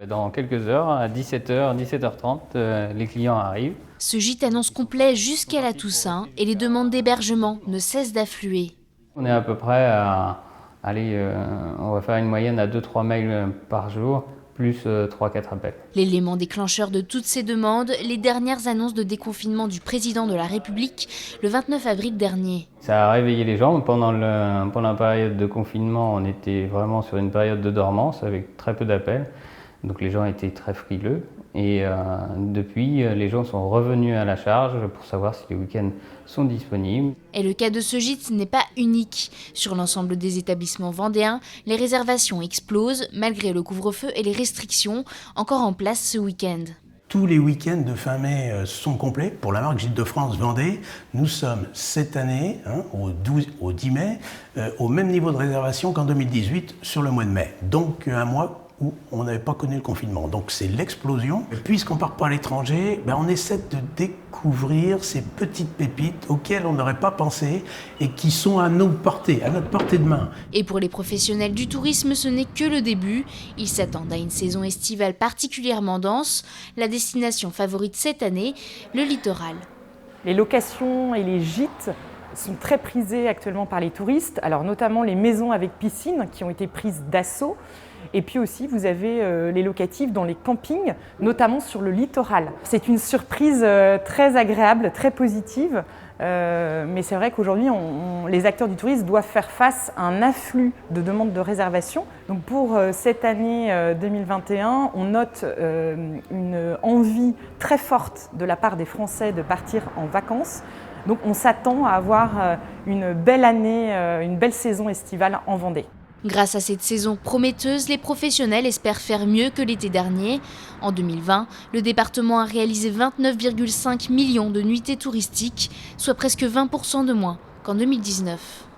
Dans quelques heures, à 17h, 17h30, les clients arrivent. Ce gîte annonce complet jusqu'à la Toussaint et les demandes d'hébergement ne cessent d'affluer. On est à peu près à, on va faire une moyenne à 2-3 mails par jour, plus 3-4 appels. L'élément déclencheur de toutes ces demandes, les dernières annonces de déconfinement du président de la République le 29 avril dernier. Ça a réveillé les gens. Pendant la période de confinement, on était vraiment sur une période de dormance avec très peu d'appels. Donc les gens étaient très frileux. Et depuis, les gens sont revenus à la charge pour savoir si les week-ends sont disponibles. Et le cas de ce gîte n'est pas unique. Sur l'ensemble des établissements vendéens, les réservations explosent malgré le couvre-feu et les restrictions encore en place ce week-end. Tous les week-ends de fin mai sont complets. Pour la marque Gîtes de France Vendée, nous sommes cette année, au 10 mai, au même niveau de réservation qu'en 2018 sur le mois de mai. Donc un mois où on n'avait pas connu le confinement. Donc c'est l'explosion. Puisqu'on ne part pas à l'étranger, on essaie de découvrir ces petites pépites auxquelles on n'aurait pas pensé et qui sont à notre portée de main. Et pour les professionnels du tourisme, ce n'est que le début. Ils s'attendent à une saison estivale particulièrement dense. La destination favorite cette année, le littoral. Les locations et les gîtes sont très prisés actuellement par les touristes, alors notamment les maisons avec piscine qui ont été prises d'assaut. Et puis aussi, vous avez les locatifs dans les campings, notamment sur le littoral. C'est une surprise très agréable, très positive. Mais c'est vrai qu'aujourd'hui, les acteurs du tourisme doivent faire face à un afflux de demandes de réservation. Donc pour cette année 2021, on note une envie très forte de la part des Français de partir en vacances. Donc on s'attend à avoir une belle année, une belle saison estivale en Vendée. Grâce à cette saison prometteuse, les professionnels espèrent faire mieux que l'été dernier. En 2020, le département a réalisé 29,5 millions de nuitées touristiques, soit presque 20% de moins qu'en 2019.